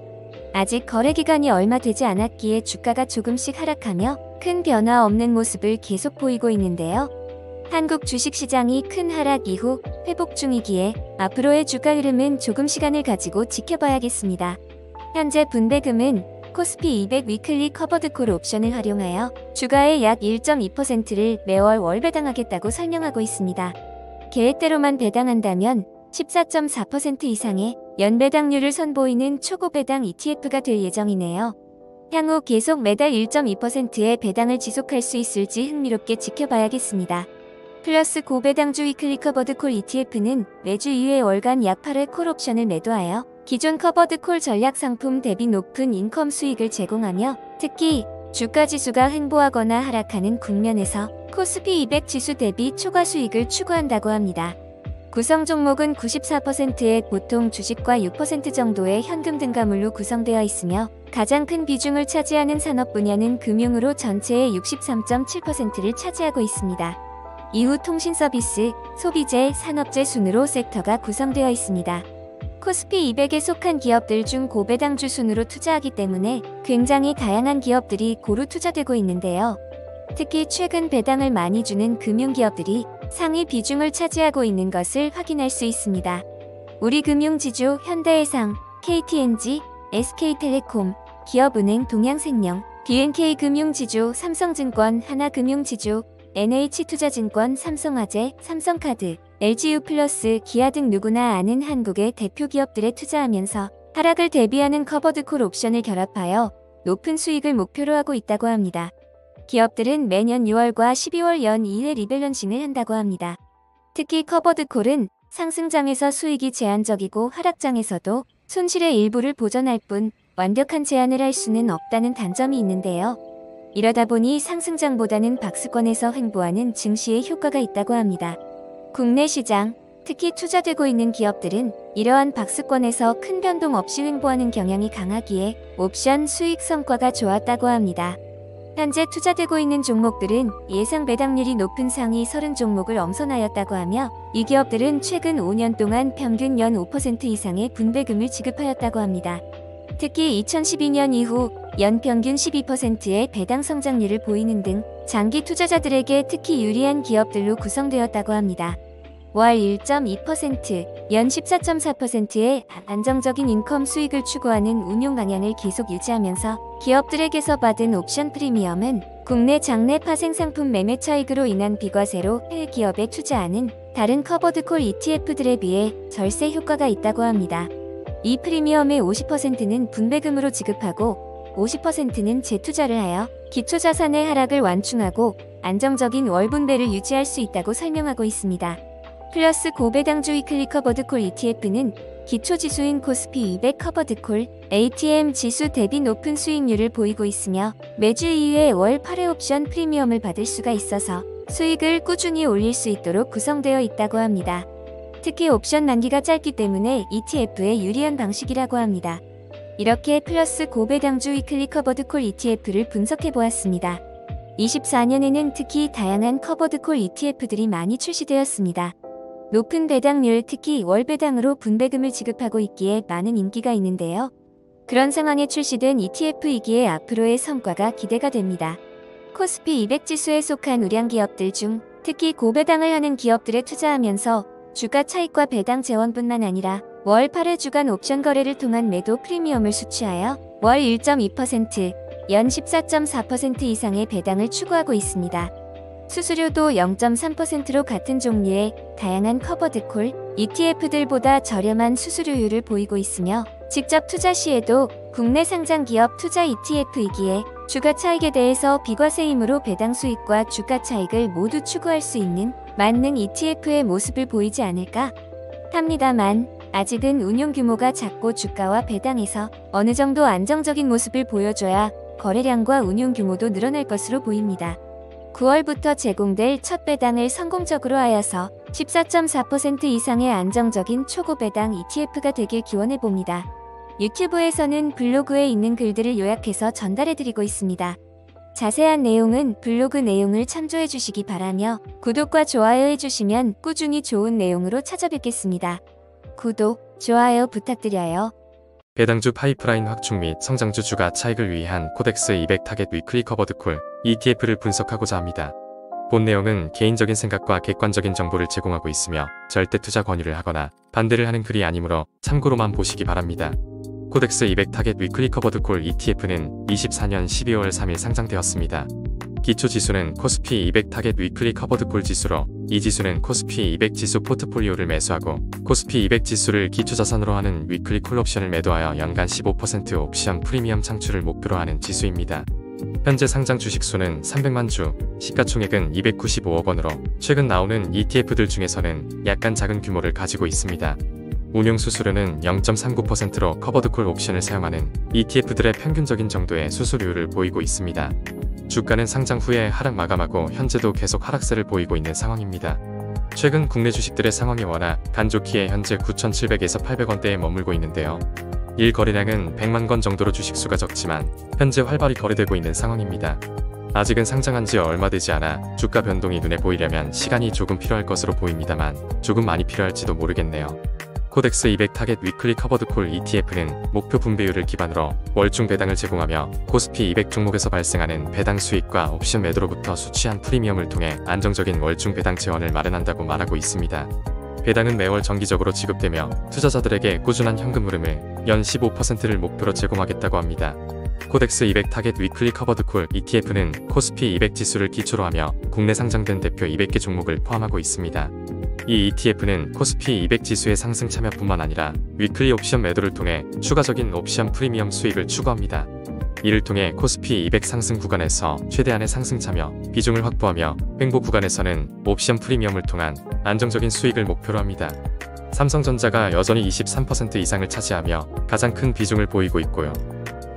아직 거래 기간이 얼마 되지 않았기에 주가가 조금씩 하락하며 큰 변화 없는 모습을 계속 보이고 있는데요. 한국 주식시장이 큰 하락 이후 회복 중이기에 앞으로의 주가 흐름은 조금 시간을 가지고 지켜봐야겠습니다. 현재 분배금은 코스피 200 위클리 커버드 콜 옵션을 활용하여 주가의 약 1.2%를 매월 월 배당하겠다고 설명하고 있습니다. 계획대로만 배당한다면 14.4% 이상의 연배당률을 선보이는 초고배당 ETF가 될 예정이네요. 향후 계속 매달 1.2%의 배당을 지속할 수 있을지 흥미롭게 지켜봐야겠습니다. 플러스 고배당주 위클리 커버드 콜 ETF는 매주 2회 월간 약 8회 콜 옵션을 매도하여 기존 커버드 콜 전략 상품 대비 높은 인컴 수익을 제공하며 특히 주가 지수가 횡보하거나 하락하는 국면에서 코스피 200 지수 대비 초과 수익을 추구한다고 합니다. 구성 종목은 94%의 보통 주식과 6% 정도의 현금 등가물로 구성되어 있으며 가장 큰 비중을 차지하는 산업 분야는 금융으로 전체의 63.7%를 차지하고 있습니다. 이후 통신 서비스, 소비재, 산업재 순으로 섹터가 구성되어 있습니다. 코스피 200에 속한 기업들 중 고배당주 순으로 투자하기 때문에 굉장히 다양한 기업들이 고루 투자되고 있는데요. 특히 최근 배당을 많이 주는 금융기업들이 상위 비중을 차지하고 있는 것을 확인할 수 있습니다. 우리금융지주, 현대해상, KTNG, SK텔레콤, 기업은행, 동양생명, BNK금융지주, 삼성증권, 하나금융지주, NH투자증권, 삼성화재, 삼성카드, LG유플러스, 기아 등 누구나 아는 한국의 대표 기업들에 투자하면서 하락을 대비하는 커버드 콜 옵션을 결합하여 높은 수익을 목표로 하고 있다고 합니다. 기업들은 매년 6월과 12월 연 2회 리밸런싱을 한다고 합니다. 특히 커버드 콜은 상승장에서 수익이 제한적이고 하락장에서도 손실의 일부를 보전할 뿐 완벽한 제한을 할 수는 없다는 단점이 있는데요. 이러다 보니 상승장보다는 박스권에서 횡보하는 증시에 효과가 있다고 합니다. 국내 시장, 특히 투자되고 있는 기업들은 이러한 박스권에서 큰 변동 없이 횡보하는 경향이 강하기에 옵션 수익 성과가 좋았다고 합니다. 현재 투자되고 있는 종목들은 예상 배당률이 높은 상위 30종목을 엄선하였다고 하며 이 기업들은 최근 5년 동안 평균 연 5% 이상의 분배금을 지급하였다고 합니다. 특히 2012년 이후 연평균 12%의 배당 성장률을 보이는 등 장기 투자자들에게 특히 유리한 기업들로 구성되었다고 합니다. 월 1.2%, 연 14.4%의 안정적인 인컴 수익을 추구하는 운용 방향을 계속 유지하면서 기업들에게서 받은 옵션 프리미엄은 국내 장내파 생산품 매매 차익으로 인한 비과세로 해외 기업에 투자하는 다른 커버드콜 ETF들에 비해 절세 효과가 있다고 합니다. 이 프리미엄의 50%는 분배금으로 지급하고 50%는 재투자를 하여 기초자산의 하락을 완충하고 안정적인 월분배를 유지할 수 있다고 설명하고 있습니다. 플러스 고배당주 위클리 커버드콜 ETF는 기초지수인 코스피 200 커버드콜 ATM 지수 대비 높은 수익률을 보이고 있으며 매주 2회 월 8회 옵션 프리미엄을 받을 수가 있어서 수익을 꾸준히 올릴 수 있도록 구성되어 있다고 합니다. 특히 옵션 만기가 짧기 때문에 ETF에 유리한 방식이라고 합니다. 이렇게 플러스 고배당주 위클리 커버드콜 ETF를 분석해 보았습니다. 24년에는 특히 다양한 커버드콜 ETF들이 많이 출시되었습니다. 높은 배당률, 특히 월배당으로 분배금을 지급하고 있기에 많은 인기가 있는데요. 그런 상황에 출시된 ETF이기에 앞으로의 성과가 기대가 됩니다. 코스피 200 지수에 속한 우량 기업들 중 특히 고배당을 하는 기업들에 투자하면서 주가 차익과 배당 재원뿐만 아니라 월 8회 주간 옵션 거래를 통한 매도 프리미엄을 수취하여 월 1.2%, 연 14.4% 이상의 배당을 추구하고 있습니다. 수수료도 0.3%로 같은 종류의 다양한 커버드콜 ETF들보다 저렴한 수수료율을 보이고 있으며 직접 투자 시에도 국내 상장 기업 투자 ETF이기에 주가 차익에 대해서 비과세이므로 배당 수익과 주가 차익을 모두 추구할 수 있는 만능 ETF의 모습을 보이지 않을까 합니다만 아직은 운용 규모가 작고 주가와 배당에서 어느 정도 안정적인 모습을 보여줘야 거래량과 운용 규모도 늘어날 것으로 보입니다. 9월부터 제공될 첫 배당을 성공적으로 하여서 14.4% 이상의 안정적인 초고배당 ETF가 되길 기원해봅니다. 유튜브에서는 블로그에 있는 글들을 요약해서 전달해드리고 있습니다. 자세한 내용은 블로그 내용을 참조해 주시기 바라며 구독과 좋아요 해주시면 꾸준히 좋은 내용으로 찾아뵙겠습니다. 구독, 좋아요 부탁드려요. 배당주 파이프라인 확충 및 성장주 주가 차익을 위한 코덱스 200 타겟 위클리 커버드콜 ETF를 분석하고자 합니다. 본 내용은 개인적인 생각과 객관적인 정보를 제공하고 있으며 절대 투자 권유를 하거나 반대를 하는 글이 아니므로 참고로만 보시기 바랍니다. 코덱스 200 타겟 위클리 커버드콜 ETF는 24년 12월 3일 상장되었습니다. 기초 지수는 코스피 200 타겟 위클리 커버드콜 지수로 이 지수는 코스피 200 지수 포트폴리오를 매수하고 코스피 200 지수를 기초자산으로 하는 위클리 콜옵션을 매도하여 연간 15% 옵션 프리미엄 창출을 목표로 하는 지수입니다. 현재 상장 주식수는 300만 주, 시가총액은 295억 원으로 최근 나오는 ETF들 중에서는 약간 작은 규모를 가지고 있습니다. 운용 수수료는 0.39%로 커버드콜 옵션을 사용하는 ETF들의 평균적인 정도의 수수료율을 보이고 있습니다. 주가는 상장 후에 하락 마감하고 현재도 계속 하락세를 보이고 있는 상황입니다. 최근 국내 주식들의 상황이 워낙 안 좋기에 현재 9,700에서 800원대에 머물고 있는데요. 일 거래량은 100만 건 정도로 주식수가 적지만 현재 활발히 거래되고 있는 상황입니다. 아직은 상장한 지 얼마 되지 않아 주가 변동이 눈에 보이려면 시간이 조금 필요할 것으로 보입니다만 조금 많이 필요할지도 모르겠네요. 코덱스 200 타겟 위클리 커버드콜 ETF는 목표 분배율을 기반으로 월중 배당을 제공하며 코스피 200 종목에서 발생하는 배당 수익과 옵션 매도로부터 수취한 프리미엄을 통해 안정적인 월중 배당 재원을 마련한다고 말하고 있습니다. 배당은 매월 정기적으로 지급되며 투자자들에게 꾸준한 현금 흐름을 연 15%를 목표로 제공하겠다고 합니다. 코덱스 200 타겟 위클리 커버드콜 ETF는 코스피 200 지수를 기초로 하며 국내 상장된 대표 200개 종목을 포함하고 있습니다. 이 ETF는 코스피 200 지수의 상승 참여뿐만 아니라 위클리 옵션 매도를 통해 추가적인 옵션 프리미엄 수익을 추구합니다. 이를 통해 코스피 200 상승 구간에서 최대한의 상승 참여 비중을 확보하며 횡보 구간에서는 옵션 프리미엄을 통한 안정적인 수익을 목표로 합니다. 삼성전자가 여전히 23% 이상을 차지하며 가장 큰 비중을 보이고 있고요.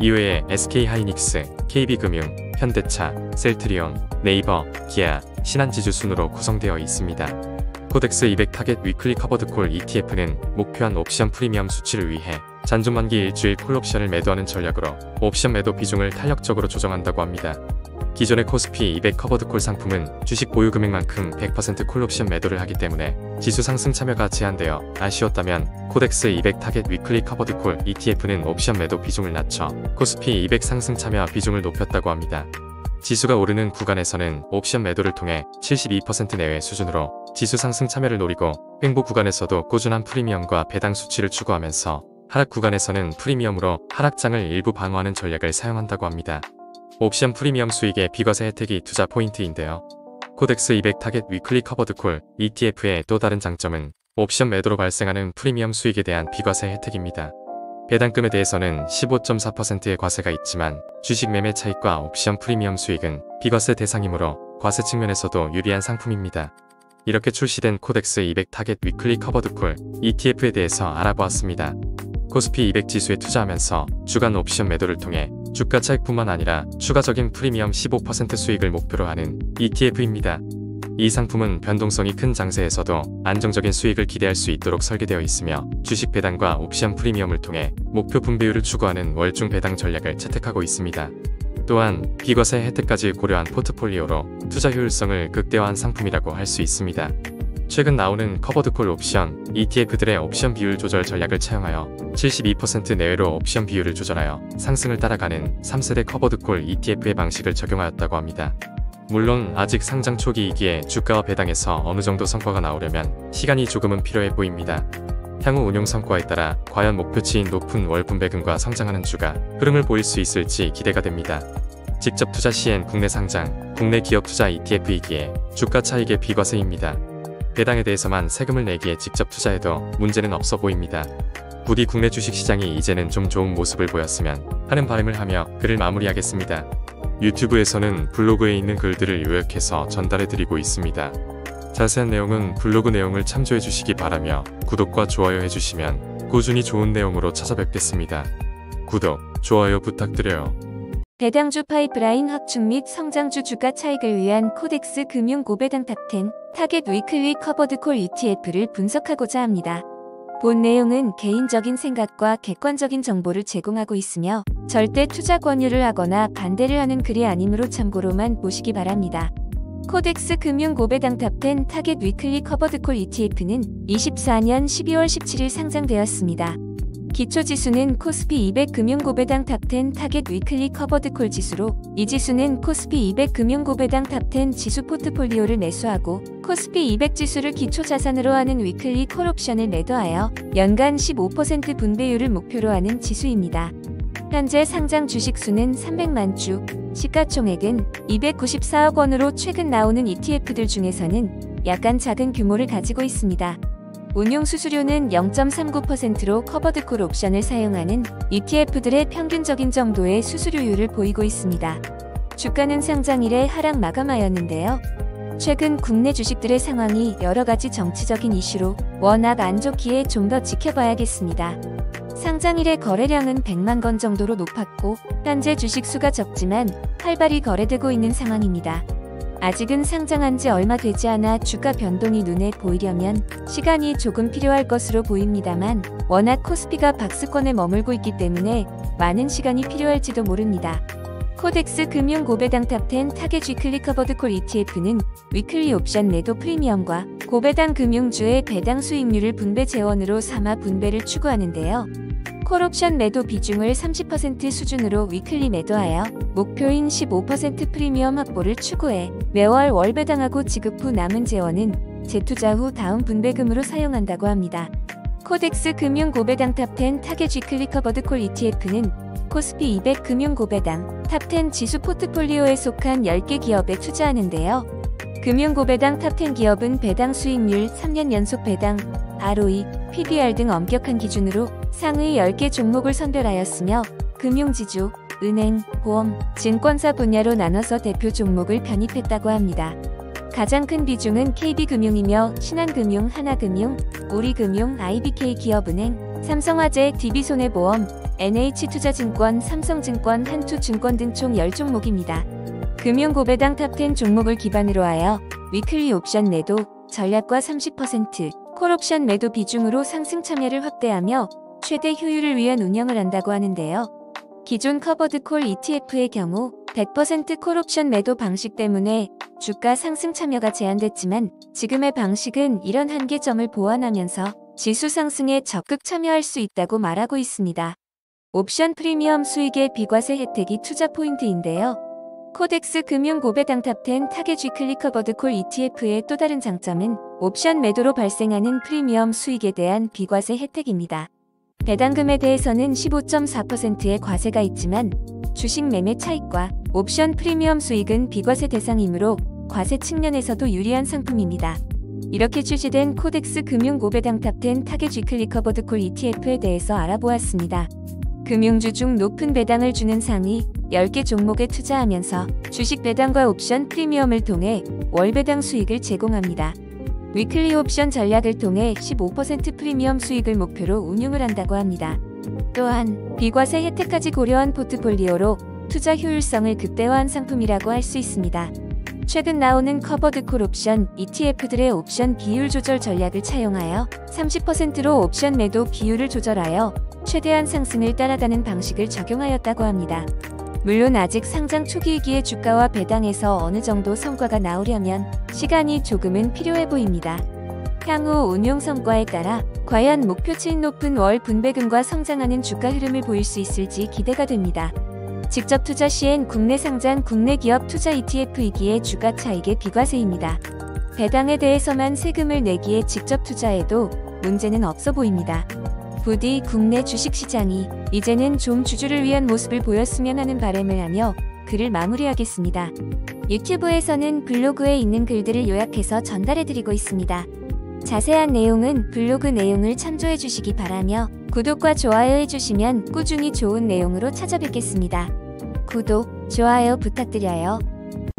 이외에 SK하이닉스, KB금융, 현대차, 셀트리온, 네이버, 기아, 신한지주 순으로 구성되어 있습니다. 코덱스 200 타겟 위클리 커버드콜 ETF는 목표한 옵션 프리미엄 수치를 위해 잔존만기 일주일 콜옵션을 매도하는 전략으로 옵션 매도 비중을 탄력적으로 조정한다고 합니다. 기존의 코스피 200 커버드콜 상품은 주식 보유 금액만큼 100% 콜옵션 매도를 하기 때문에 지수 상승 참여가 제한되어 아쉬웠다면 코덱스 200 타겟 위클리 커버드콜 ETF는 옵션 매도 비중을 낮춰 코스피 200 상승 참여 비중을 높였다고 합니다. 지수가 오르는 구간에서는 옵션 매도를 통해 72% 내외 수준으로 지수 상승 참여를 노리고 횡보 구간에서도 꾸준한 프리미엄과 배당 수치를 추구하면서 하락 구간에서는 프리미엄으로 하락장을 일부 방어하는 전략을 사용한다고 합니다. 옵션 프리미엄 수익의 비과세 혜택이 투자 포인트인데요. 코덱스 200 타겟 위클리 커버드콜 ETF의 또 다른 장점은 옵션 매도로 발생하는 프리미엄 수익에 대한 비과세 혜택입니다. 배당금에 대해서는 15.4%의 과세가 있지만 주식 매매 차익과 옵션 프리미엄 수익은 비과세 대상이므로 과세 측면에서도 유리한 상품입니다. 이렇게 출시된 코덱스 200 타겟 위클리 커버드콜 ETF에 대해서 알아보았습니다. 코스피 200 지수에 투자하면서 주간 옵션 매도를 통해 주가 차익뿐만 아니라 추가적인 프리미엄 15% 수익을 목표로 하는 ETF입니다. 이 상품은 변동성이 큰 장세에서도 안정적인 수익을 기대할 수 있도록 설계되어 있으며 주식 배당과 옵션 프리미엄을 통해 목표 분배율을 추구하는 월중 배당 전략을 채택하고 있습니다. 또한 비과세 혜택까지 고려한 포트폴리오로 투자 효율성을 극대화한 상품이라고 할 수 있습니다. 최근 나오는 커버드콜 옵션 ETF들의 옵션 비율 조절 전략을 차용하여 72% 내외로 옵션 비율을 조절하여 상승을 따라가는 3세대 커버드콜 ETF의 방식을 적용하였다고 합니다. 물론 아직 상장 초기이기에 주가와 배당에서 어느 정도 성과가 나오려면 시간이 조금은 필요해 보입니다. 향후 운용 성과에 따라 과연 목표치인 높은 월 분배금과 성장하는 주가 흐름을 보일 수 있을지 기대가 됩니다. 직접 투자 시엔 국내 상장, 국내 기업 투자 ETF이기에 주가 차익의 비과세입니다. 배당에 대해서만 세금을 내기에 직접 투자해도 문제는 없어 보입니다. 부디 국내 주식시장이 이제는 좀 좋은 모습을 보였으면 하는 바람을 하며 글을 마무리하겠습니다. 유튜브에서는 블로그에 있는 글들을 요약해서 전달해드리고 있습니다. 자세한 내용은 블로그 내용을 참조해 주시기 바라며 구독과 좋아요 해주시면 꾸준히 좋은 내용으로 찾아뵙겠습니다. 구독, 좋아요 부탁드려요. 배당주 파이프라인 확충 및 성장주 주가 차익을 위한 코덱스 금융 고배당 탑10 타겟 위클리 커버드콜 ETF를 분석하고자 합니다. 본 내용은 개인적인 생각과 객관적인 정보를 제공하고 있으며 절대 투자 권유를 하거나 반대를 하는 글이 아니므로 참고로만 보시기 바랍니다. 코덱스 금융 고배당 탑10 타겟 위클리 커버드콜 ETF는 24년 12월 17일 상장되었습니다. 기초지수는 코스피 200 금융고배당 탑10 타겟 위클리 커버드콜 지수로 이 지수는 코스피 200 금융고배당 탑10 지수 포트폴리오를 매수하고 코스피 200 지수를 기초자산으로 하는 위클리 콜옵션을 매도하여 연간 15% 분배율을 목표로 하는 지수입니다. 현재 상장 주식수는 300만 주, 시가총액은 294억 원으로 최근 나오는 ETF들 중에서는 약간 작은 규모를 가지고 있습니다. 운용 수수료는 0.39%로 커버드콜 옵션을 사용하는 ETF들의 평균적인 정도의 수수료율을 보이고 있습니다. 주가는 상장 이래 하락 마감하였는데요. 최근 국내 주식들의 상황이 여러가지 정치적인 이슈로 워낙 안 좋기에 좀 더 지켜봐야겠습니다. 상장 이래 거래량은 100만 건 정도로 높았고 현재 주식수가 적지만 활발히 거래되고 있는 상황입니다. 아직은 상장한 지 얼마 되지 않아 주가 변동이 눈에 보이려면 시간이 조금 필요할 것으로 보입니다만 워낙 코스피가 박스권에 머물고 있기 때문에 많은 시간이 필요할지도 모릅니다. 코덱스 금융 고배당 탑10 타겟 위클리 커버드콜 ETF는 위클리 옵션 매도 프리미엄과 고배당 금융주의 배당 수익률을 분배 재원으로 삼아 분배를 추구하는데요. 콜옵션 매도 비중을 30% 수준으로 위클리 매도하여 목표인 15% 프리미엄 확보를 추구해 매월 월배당하고 지급 후 남은 재원은 재투자 후 다음 분배금으로 사용한다고 합니다. 코덱스 금융 고배당 탑10 타겟 위클리 커버드콜 ETF는 코스피 200 금융 고배당 탑10 지수 포트폴리오에 속한 10개 기업에 투자하는데요. 금융 고배당 탑10 기업은 배당 수익률 3년 연속 배당, ROE, PBR 등 엄격한 기준으로 상위 10개 종목을 선별하였으며 금융지주, 은행, 보험, 증권사 분야로 나눠서 대표 종목을 편입했다고 합니다. 가장 큰 비중은 KB금융이며 신한금융, 하나금융, 우리금융, IBK 기업은행, 삼성화재, DB손해보험, NH투자증권, 삼성증권, 한투증권 등 총 10종목입니다. 금융고배당 탑10 종목을 기반으로 하여 위클리 옵션 매도, 전략과 30%, 콜옵션 매도 비중으로 상승 참여를 확대하며 최대 효율을 위한 운영을 한다고 하는데요. 기존 커버드콜 ETF의 경우 100% 콜옵션 매도 방식 때문에 주가 상승 참여가 제한됐지만 지금의 방식은 이런 한계점을 보완하면서 지수 상승에 적극 참여할 수 있다고 말하고 있습니다. 옵션 프리미엄 수익의 비과세 혜택이 투자 포인트인데요. 코덱스 금융 고배당 탑10 타겟 위클리커버드 콜 ETF의 또 다른 장점은 옵션 매도로 발생하는 프리미엄 수익에 대한 비과세 혜택입니다. 배당금에 대해서는 15.4%의 과세가 있지만 주식 매매 차익과 옵션 프리미엄 수익은 비과세 대상이므로 과세 측면에서도 유리한 상품입니다. 이렇게 출시된 코덱스 금융 고배당 탑10 타겟 위클리커버드 콜 ETF에 대해서 알아보았습니다. 금융주 중 높은 배당을 주는 상위 10개 종목에 투자하면서 주식 배당과 옵션 프리미엄을 통해 월 배당 수익을 제공합니다. 위클리 옵션 전략을 통해 15% 프리미엄 수익을 목표로 운용을 한다고 합니다. 또한 비과세 혜택까지 고려한 포트폴리오로 투자 효율성을 극대화한 상품이라고 할 수 있습니다. 최근 나오는 커버드 콜 옵션 ETF들의 옵션 비율 조절 전략을 차용하여 30%로 옵션 매도 비율을 조절하여 최대한 상승을 따라가는 방식을 적용하였다고 합니다. 물론 아직 상장 초기이기에 주가와 배당에서 어느 정도 성과가 나오려면 시간이 조금은 필요해 보입니다. 향후 운용 성과에 따라 과연 목표치인 높은 월 분배금과 성장하는 주가 흐름을 보일 수 있을지 기대가 됩니다. 직접 투자 시엔 국내 상장 국내 기업 투자 ETF이기에 주가 차익의 비과세입니다. 배당에 대해서만 세금을 내기에 직접 투자해도 문제는 없어 보입니다. 부디 국내 주식시장이 이제는 좀 주주를 위한 모습을 보였으면 하는 바람을 하며 글을 마무리하겠습니다. 유튜브에서는 블로그에 있는 글들을 요약해서 전달해드리고 있습니다. 자세한 내용은 블로그 내용을 참조해 주시기 바라며 구독과 좋아요 해주시면 꾸준히 좋은 내용으로 찾아뵙겠습니다. 구독, 좋아요 부탁드려요.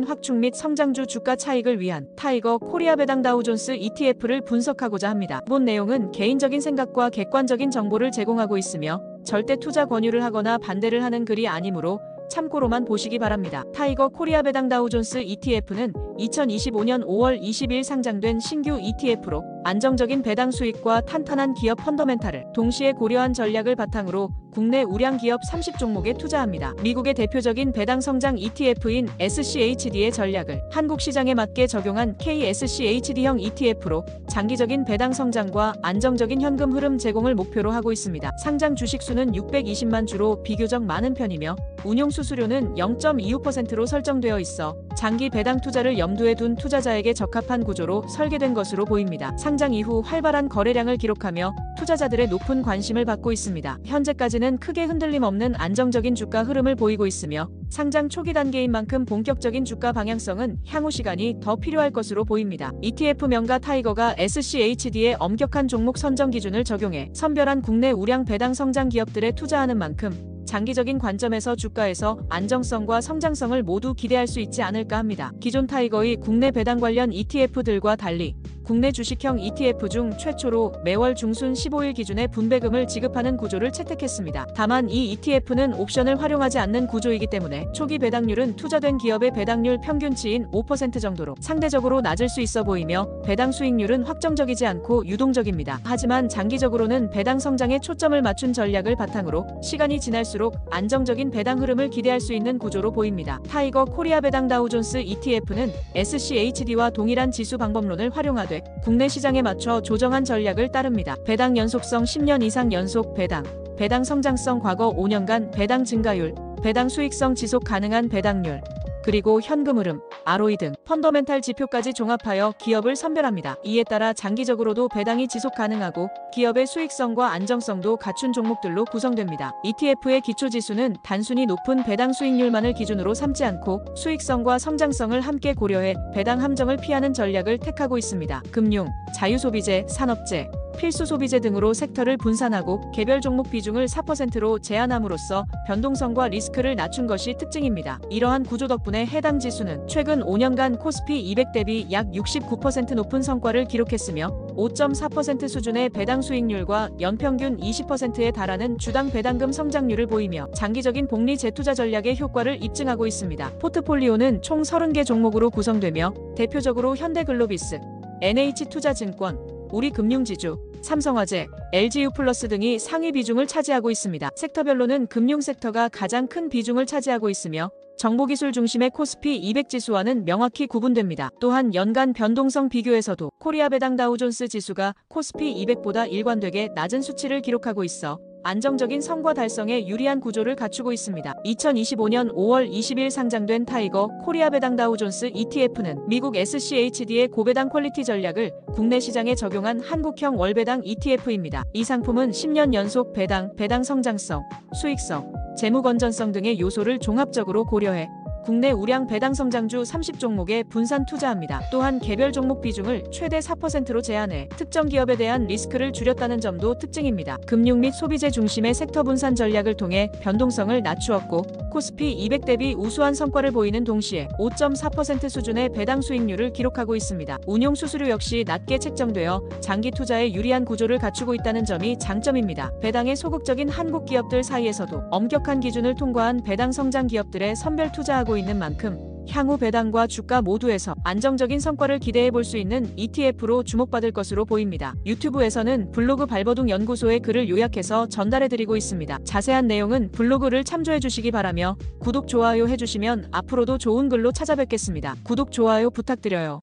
확충 및 성장주 주가 차익을 위한 타이거 코리아 배당 다우존스 ETF를 분석하고자 합니다. 본 내용은 개인적인 생각과 객관적인 정보를 제공하고 있으며 절대 투자 권유를 하거나 반대를 하는 글이 아니므로 참고로만 보시기 바랍니다. 타이거 코리아 배당 다우존스 ETF는 2025년 5월 20일 상장된 신규 ETF로 안정적인 배당 수익과 탄탄한 기업 펀더멘탈을 동시에 고려한 전략을 바탕으로 국내 우량 기업 30종목에 투자합니다. 미국의 대표적인 배당 성장 ETF인 SCHD의 전략을 한국 시장에 맞게 적용한 KSCHD형 ETF로 장기적인 배당 성장과 안정적인 현금 흐름 제공을 목표로 하고 있습니다. 상장 주식 수는 620만 주로 비교적 많은 편이며 운용 수수료는 0.25%로 설정되어 있어 장기 배당 투자를 염두에 둔 투자자에게 적합한 구조로 설계된 것으로 보입니다. 상장 이후 활발한 거래량을 기록하며 투자자들의 높은 관심을 받고 있습니다. 현재까지는 크게 흔들림 없는 안정적인 주가 흐름을 보이고 있으며 상장 초기 단계인 만큼 본격적인 주가 방향성은 향후 시간이 더 필요할 것으로 보입니다. ETF 명가 타이거가 SCHD의 엄격한 종목 선정 기준을 적용해 선별한 국내 우량 배당 성장 기업들에 투자하는 만큼 장기적인 관점에서 주가에서 안정성과 성장성을 모두 기대할 수 있지 않을까 합니다. 기존 타이거의 국내 배당 관련 ETF들과 달리 국내 주식형 ETF 중 최초로 매월 중순 15일 기준에 분배금을 지급하는 구조를 채택했습니다. 다만 이 ETF는 옵션을 활용하지 않는 구조이기 때문에 초기 배당률은 투자된 기업의 배당률 평균치인 5% 정도로 상대적으로 낮을 수 있어 보이며 배당 수익률은 확정적이지 않고 유동적입니다. 하지만 장기적으로는 배당 성장에 초점을 맞춘 전략을 바탕으로 시간이 지날수록 안정적인 배당 흐름을 기대할 수 있는 구조로 보입니다. 타이거 코리아 배당 다우존스 ETF는 SCHD와 동일한 지수 방법론을 활용하되 국내 시장에 맞춰 조정한 전략을 따릅니다. 배당 연속성 10년 이상 연속 배당, 배당 성장성 과거 5년간 배당 증가율, 배당 수익성 지속 가능한 배당률, 그리고 현금 흐름, ROE 등 펀더멘탈 지표까지 종합하여 기업을 선별합니다. 이에 따라 장기적으로도 배당이 지속 가능하고 기업의 수익성과 안정성도 갖춘 종목들로 구성됩니다. ETF의 기초지수는 단순히 높은 배당 수익률만을 기준으로 삼지 않고 수익성과 성장성을 함께 고려해 배당 함정을 피하는 전략을 택하고 있습니다. 금융, 자유소비재, 산업재, 필수소비재 등으로 섹터를 분산하고 개별 종목 비중을 4%로 제한함으로써 변동성과 리스크를 낮춘 것이 특징입니다. 이러한 구조 덕분에 해당 지수는 최근 5년간 코스피 200 대비 약 69% 높은 성과를 기록했으며 5.4% 수준의 배당 수익률과 연평균 20%에 달하는 주당 배당금 성장률을 보이며 장기적인 복리 재투자 전략의 효과를 입증하고 있습니다. 포트폴리오는 총 30개 종목으로 구성되며 대표적으로 현대글로비스, NH투자증권, 우리금융지주, 삼성화재, LG유플러스 등이 상위 비중을 차지하고 있습니다. 섹터별로는 금융 섹터가 가장 큰 비중을 차지하고 있으며 정보기술 중심의 코스피 200 지수와는 명확히 구분됩니다. 또한 연간 변동성 비교에서도 코리아 배당 다우존스 지수가 코스피 200보다 일관되게 낮은 수치를 기록하고 있어 안정적인 성과 달성에 유리한 구조를 갖추고 있습니다. 2025년 5월 20일 상장된 타이거 코리아 배당 다우존스 ETF는 미국 SCHD의 고배당 퀄리티 전략을 국내 시장에 적용한 한국형 월배당 ETF입니다. 이 상품은 10년 연속 배당, 배당 성장성, 수익성, 재무 건전성 등의 요소를 종합적으로 고려해 국내 우량 배당 성장주 30종목에 분산 투자합니다. 또한 개별 종목 비중을 최대 4%로 제한해 특정 기업에 대한 리스크를 줄였다는 점도 특징입니다. 금융 및 소비재 중심의 섹터 분산 전략을 통해 변동성을 낮추었고 코스피 200 대비 우수한 성과를 보이는 동시에 5.4% 수준의 배당 수익률을 기록하고 있습니다. 운용 수수료 역시 낮게 책정되어 장기 투자에 유리한 구조를 갖추고 있다는 점이 장점입니다. 배당에 소극적인 한국 기업들 사이에서도 엄격한 기준을 통과한 배당 성장 기업들에 선별 투자하고 있는 만큼 향후 배당과 주가 모두에서 안정적인 성과를 기대해 볼 수 있는 ETF로 주목받을 것으로 보입니다. 유튜브에서는 블로그 발버둥 연구소의 글을 요약해서 전달해 드리고 있습니다. 자세한 내용은 블로그를 참조해 주시기 바라며 구독, 좋아요 해주시면 앞으로도 좋은 글로 찾아뵙겠습니다. 구독, 좋아요 부탁드려요.